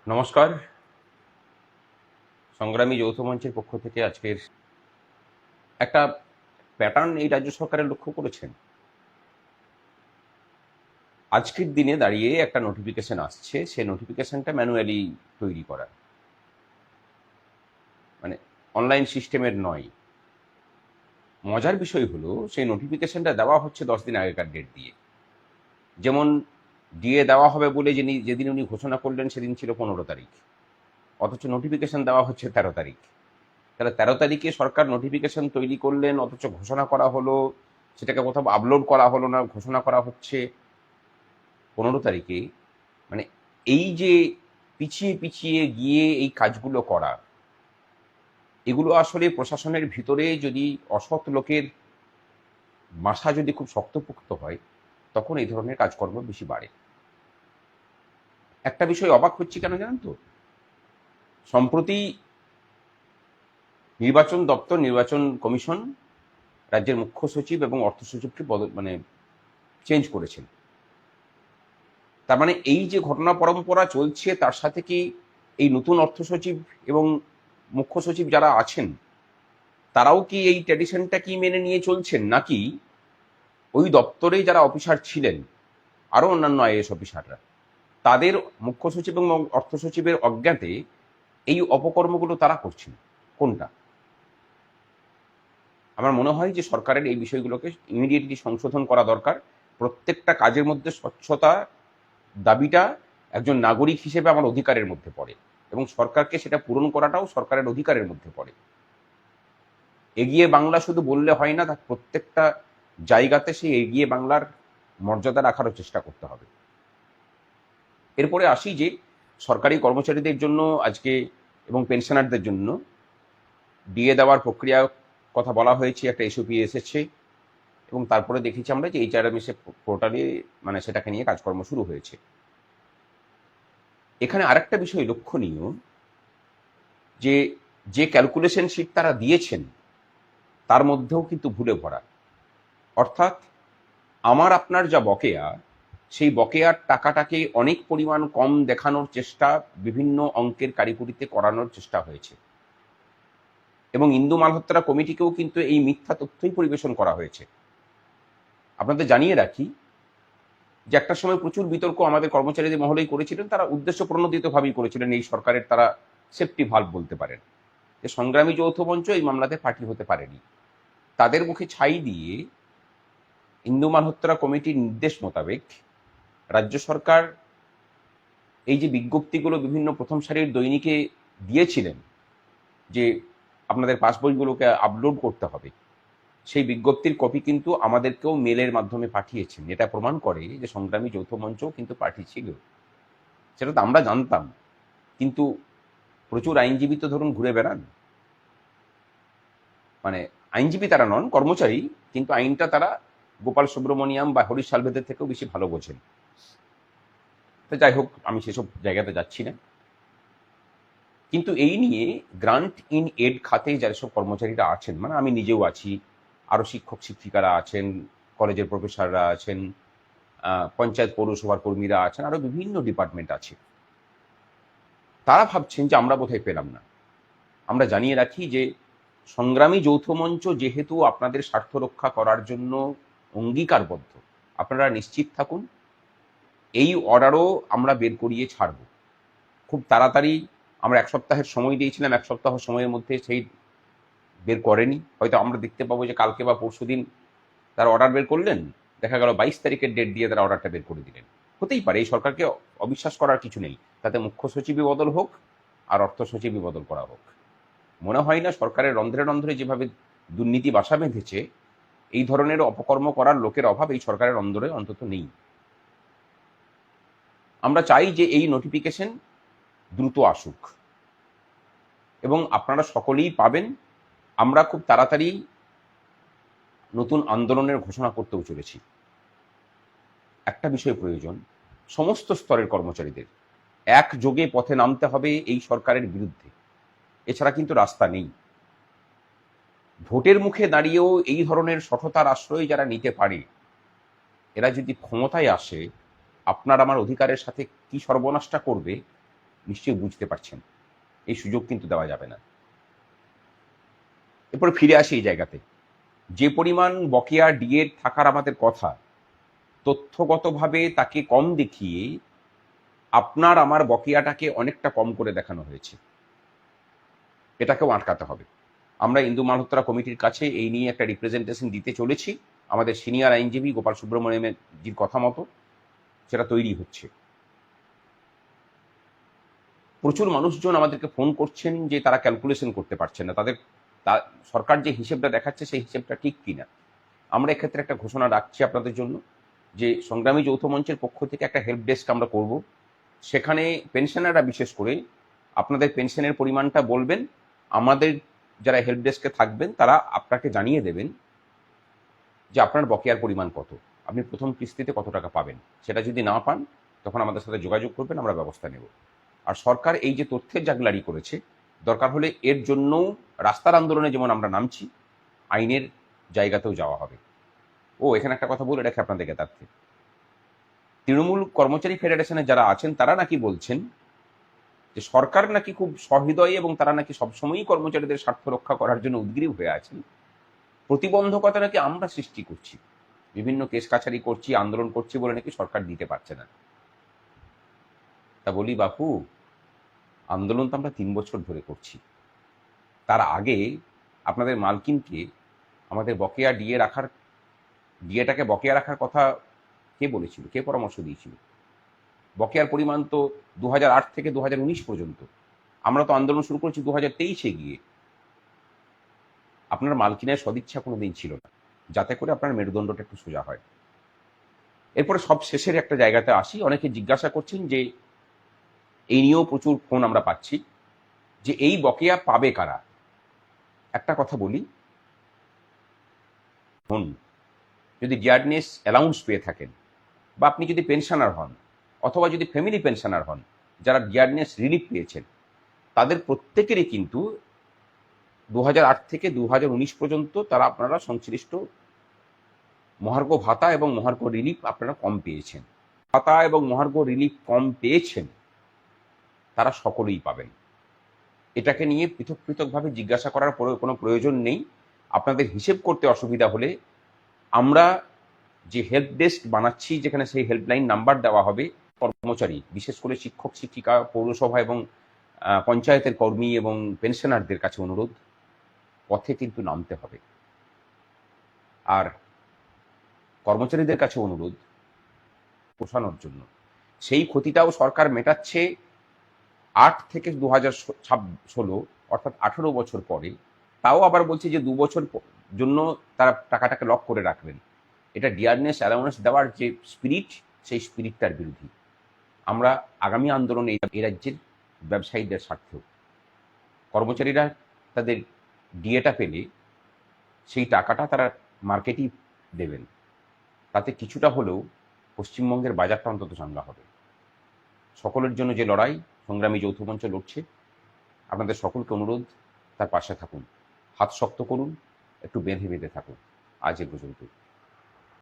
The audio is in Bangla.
নমস্কার। সংগ্রামী যৌথ মঞ্চের পক্ষ থেকে আজকের একটা প্যাটার্ন এই রাজ্য সরকারের লক্ষ্য করেছেন। আজকের দিনে দাঁড়িয়ে একটা নোটিফিকেশন আসছে, সেই নোটিফিকেশনটা ম্যানুয়ালি তৈরি করা, মানে অনলাইন সিস্টেমের নয়। মজার বিষয় হলো সেই নোটিফিকেশনটা দেওয়া হচ্ছে 10 দিন আগেকার ডেট দিয়ে। যেমন দিয়ে দেওয়া হবে বলে যেদিন উনি ঘোষণা করলেন সেদিন ছিল 15 তারিখ, অথচ নোটিফিকেশন দেওয়া হচ্ছে 13 তারিখ। তাহলে 13 তারিখে সরকার নোটিফিকেশন তৈরি করলেন, অথচ ঘোষণা করা হলো, সেটাকে কোথাও আপলোড করা হলো না, ঘোষণা করা হচ্ছে 15 তারিখে। মানে এই যে পিছিয়ে পিছিয়ে গিয়ে এই কাজগুলো করা, এগুলো আসলে প্রশাসনের ভিতরে যদি অসৎ লোকের মাথা যদি খুব শক্তপোক্ত হয়, তখন এই ধরনের কাজকর্ম বেশি বাড়ে। একটা বিষয় অবাক হচ্ছে কেন জানেন তো, সম্প্রতি নির্বাচন দপ্তর, নির্বাচন কমিশন রাজ্যের মুখ্য সচিব এবং অর্থ সচিবকে চেঞ্জ করেছেন। তার মানে এই যে ঘটনা পরম্পরা চলছে, তার সাথে কি এই নতুন অর্থ সচিব এবং মুখ্য সচিব যারা আছেন তারাও কি এই ট্র্যাডিশনটা কি মেনে নিয়ে চলছেন, নাকি ওই দপ্তরে যারা অফিসার ছিলেন, আরও অন্যান্য আইএএস অফিসাররা, তাদের মুখ্য সচিব এবং অর্থ সচিবের অজ্ঞাতে এই অপকর্মগুলো তারা করছেন? কোনটা? আমার মনে হয় যে সরকারের এই বিষয়গুলোকে ইমিডিয়েটলি সংশোধন করা দরকার। প্রত্যেকটা কাজের মধ্যে স্বচ্ছতা দাবিটা একজন নাগরিক হিসেবে আমার অধিকারের মধ্যে পড়ে, এবং সরকারকে সেটা পূরণ করাটাও সরকারের অধিকারের মধ্যে পড়ে। এগিয়ে বাংলা শুধু বললে হয় না, তার প্রত্যেকটা জায়গাতে সেই এগিয়ে বাংলার মর্যাদা রাখারও চেষ্টা করতে হবে। এরপরে আসি যে সরকারি কর্মচারীদের জন্য আজকে এবং পেনশনারদের জন্য ডিএ দেওয়ার প্রক্রিয়া কথা বলা হয়েছে, একটা এসওপি এসেছে, এবং তারপরে দেখেছি আমরা যে এইচআরএমএস পোর্টালে মানে সেটাকে নিয়ে কাজকর্ম শুরু হয়েছে। এখানে আরেকটা বিষয় লক্ষণীয়, যে যে ক্যালকুলেশন শিট তারা দিয়েছেন তার মধ্যেও কিন্তু ভুলে ভরা। অর্থাৎ আমার আপনার যা বকেয়া, সেই বকেয়ার টাকাটাকে অনেক পরিমাণ কম দেখানোর চেষ্টা বিভিন্ন অঙ্কের কারিকুরিতে করানোর চেষ্টা হয়েছে, এবং ইন্দু মালহোত্রা কমিটিকেও কিন্তু এই মিথ্যা তথ্যই পরিবেশন করা হয়েছে। আপনাদের জানিয়ে রাখি যে একটা সময় প্রচুর বিতর্ক আমাদের কর্মচারীদের মহলেই করেছিলেন, তারা উদ্দেশ্য প্রণোদিতভাবেই করেছিলেন, এই সরকারের তারা সেফটি ভাল্ব বলতে পারেন, যে সংগ্রামী যৌথ মঞ্চ এই মামলাতে পার্টি হতে পারেনি। তাদের মুখে ছাই দিয়ে ইন্দু মালহোত্রা কমিটির নির্দেশ মোতাবেক রাজ্য সরকার এই যে বিজ্ঞপ্তিগুলো বিভিন্ন প্রথম সারির দৈনিকে দিয়েছিলেন, যে আপনাদের পাসবইগুলোকে আপলোড করতে হবে, সেই বিজ্ঞপ্তির কপি কিন্তু আমাদেরকেও মেলের মাধ্যমে পাঠিয়েছেন। এটা প্রমাণ করে যে সংগ্রামী যৌথ মঞ্চও কিন্তু পার্টি ছিল। সেটা তো আমরা জানতাম, কিন্তু প্রচুর আইনজীবী তো ধরুন ঘুরে বেড়ান, মানে আইনজীবী তারা নন, কর্মচারী, কিন্তু আইনটা তারা গোপাল সুব্রমণিয়াম বা হরিশ সালভেদের থেকেও বেশি ভালো বোঝেন। তো যাই হোক, আমি সেসব জায়গাতে যাচ্ছি না। কিন্তু এই নিয়ে গ্রান্ট ইন এড খাতে যেসব কর্মচারীরা আছেন, মানে আমি নিজেও আছি, আরও শিক্ষক শিক্ষিকারা আছেন, কলেজের প্রফেসররা আছেন, পঞ্চায়েত পৌরসভার কর্মীরা আছেন, আরও বিভিন্ন ডিপার্টমেন্ট আছে, তারা ভাবছেন যে আমরা বোধহয় পেলাম না। আমরা জানিয়ে রাখি যে সংগ্রামী যৌথ মঞ্চ যেহেতু আপনাদের স্বার্থ রক্ষা করার জন্য অঙ্গীকারবদ্ধ, আপনারা নিশ্চিত থাকুন এই অর্ডারও আমরা বের করিয়ে ছাড়ব খুব তাড়াতাড়ি। আমরা 1 সপ্তাহের সময় দিয়েছিলাম, 1 সপ্তাহ সময়ের মধ্যে সেই বের করেনি। হয়তো আমরা দেখতে পাবো যে কালকে বা পরশু দিন তারা অর্ডার বের করলেন, দেখা গেল 22 তারিখের ডেট দিয়ে তারা অর্ডারটা বের করে দিলেন। হতেই পারে, এই সরকারকে অবিশ্বাস করার কিছু নেই, তাতে মুখ্য সচিবই বদল হোক আর অর্থ সচিবই বদল করা হোক। মনে হয় না সরকারের রন্ধ্রে রন্ধ্রে যেভাবে দুর্নীতি বাসা বেঁধেছে, এই ধরনের অপকর্ম করার লোকের অভাব এই সরকারের অন্দরে অন্তত নেই। আমরা চাই যে এই নোটিফিকেশন দ্রুত আসুক, এবং আপনারা সকলেই পাবেন। আমরা খুব তাড়াতাড়ি নতুন আন্দোলনের ঘোষণা করতেও চলেছি। একটা বিষয় প্রয়োজন, সমস্ত স্তরের কর্মচারীদের একযোগে পথে নামতে হবে এই সরকারের বিরুদ্ধে, এছাড়া কিন্তু রাস্তা নেই। ভোটের মুখে দাঁড়িয়েও এই ধরনের সঠতার আশ্রয় যারা নিতে পারে, এরা যদি ক্ষমতায় আসে, আপনার আমার অধিকারের সাথে কি সর্বনাশটা করবে নিশ্চয়ই বুঝতে পারছেন। এই সুযোগ কিন্তু দেওয়া যাবে না। এরপরে ফিরে আসি এই জায়গাতে, যে পরিমাণ বকেয়া ডিএ থাকার আমাদের কথা, তথ্যগতভাবে তাকে কম দেখিয়ে আপনার আমার বকেয়াটাকে অনেকটা কম করে দেখানো হয়েছে। এটাকেও আটকাতে হবে। আমরা ইন্দু মালহোত্রা কমিটির কাছে এই নিয়ে একটা রিপ্রেজেন্টেশন দিতে চলেছি। আমাদের সিনিয়র আইনজীবী গোপাল সুব্রমণিয়ামের জির কথা মতো সেটা তৈরি হচ্ছে। প্রচুর মানুষজন আমাদেরকে ফোন করছেন যে তারা ক্যালকুলেশন করতে পারছেন না, তাদের সরকার যে হিসেবটা দেখাচ্ছে সেই হিসেবটা ঠিক কিনা। আমরা এক্ষেত্রে একটা ঘোষণা রাখছি আপনাদের জন্য যে সংগ্রামী যৌথ মঞ্চের পক্ষ থেকে একটা হেল্প ডেস্ক আমরা করব। সেখানে পেনশনাররা বিশেষ করে আপনাদের পেনশনের পরিমাণটা বলবেন, আমাদের যারা হেল্প ডেস্কে থাকবেন তারা আপনাকে জানিয়ে দেবেন যে আপনার বকেয়ার পরিমাণ কত, আপনি প্রথম কিস্তিতে কত টাকা পাবেন। সেটা যদি না পান তখন আমাদের সাথে যোগাযোগ করবেন, আমরা ব্যবস্থা নেব। আর সরকার এই যে তথ্যের জাগলারি করেছে, দরকার হলে এর জন্যও রাস্তার আন্দোলনে যেমন আমরা নামছি, আইনের জায়গাতেও যাওয়া হবে। এখানে একটা কথা বলে রাখি আপনাদেরকে, তার থেকে তৃণমূল কর্মচারী ফেডারেশনে যারা আছেন তারা নাকি বলছেন যে সরকার নাকি খুব সহৃদয় এবং তারা নাকি সবসময়ই কর্মচারীদের স্বার্থ রক্ষা করার জন্য উদ্গ্রীব হয়ে আছেন। প্রতিবন্ধকতা নাকি আমরা সৃষ্টি করছি, বিভিন্ন কেস কাছারি করছি, আন্দোলন করছি বলে নাকি সরকার দিতে পারছে না। তা বলি বাপু, আন্দোলন তো আমরা 3 বছর ধরে করছি। তার আগে আপনাদের মালকিনকে আমাদের বকেয়া ডিএটাকে বকেয়া রাখার কথা কে বলেছিল, কে পরামর্শ দিয়েছিল? বকেয়ার পরিমাণ তো 2008 থেকে 2019 পর্যন্ত। আমরা তো আন্দোলন শুরু করেছি 2023-এ গিয়ে। আপনার মালকিনের সদিচ্ছা কোনোদিন ছিল না যাতে করে আপনার মেরুদণ্ডটা একটু সোজা হয়। এরপরে সব শেষের একটা জায়গাতে আসি। অনেকে জিজ্ঞাসা করছেন যে এই নিয়েও প্রচুর ফোন আমরা পাচ্ছি যে এই বকেয়া পাবে কারা। একটা কথা বলি, ফোন যদি ডিয়ারনেস অ্যালাউন্স পেয়ে থাকেন, বা আপনি যদি পেনশনার হন, অথবা যদি ফ্যামিলি পেনশনার হন, যারা ডিয়ারনেস রিলিফ পেয়েছেন, তাদের প্রত্যেকেরই কিন্তু 2008 থেকে 2019 পর্যন্ত তারা আপনারা সংশ্লিষ্ট মহার্ঘ ভাতা এবং মহার্ঘ রিলিফ আপনারা কম পেয়েছেন। ভাতা এবং মহার্ঘ রিলিফ কম পেয়েছেন তারা সকলেই পাবেন। এটাকে নিয়ে পৃথক পৃথকভাবে জিজ্ঞাসা করার কোনো প্রয়োজন নেই। আপনাদের হিসেব করতে অসুবিধা হলে আমরা যে হেল্প ডেস্ক বানাচ্ছি, যেখানে সেই হেল্পলাইন নাম্বার দেওয়া হবে, কর্মচারী বিশেষ করে শিক্ষক শিক্ষিকা, পৌরসভা এবং পঞ্চায়েতের কর্মী এবং পেনশনারদের কাছে অনুরোধ, পথে কিন্তু নামতে হবে। আর কর্মচারীদের কাছে অনুরোধ, পোষানোর জন্য সেই ক্ষতিটাও সরকার মেটাচ্ছে 8 থেকে 2016, অর্থাৎ 18 বছর পরে। তাও আবার বলছে যে 2 বছর জন্য তারা টাকাটাকে লক করে রাখবেন। এটা ডিয়ারনেস অ্যালাউন্স দেওয়ার যে স্পিরিট, সেই স্পিরিটটার বিরোধী। আমরা আগামী আন্দোলনে এই রাজ্যের ব্যবসায়ীদের স্বার্থেও, কর্মচারীরা তাদের ডিএটা পেলে সেই টাকাটা তারা মার্কেটেই দেবেন, তাতে কিছুটা হলেও পশ্চিমবঙ্গের বাজারটা অন্তত চাঙ্গা হবে। সকলের জন্য যে লড়াই সংগ্রামী যৌথ মঞ্চ লড়ছে, আপনাদের সকলকে অনুরোধ তার পাশে থাকুন, হাত শক্ত করুন, একটু বেঁধে বেঁধে থাকুন। আজ এ পর্যন্ত।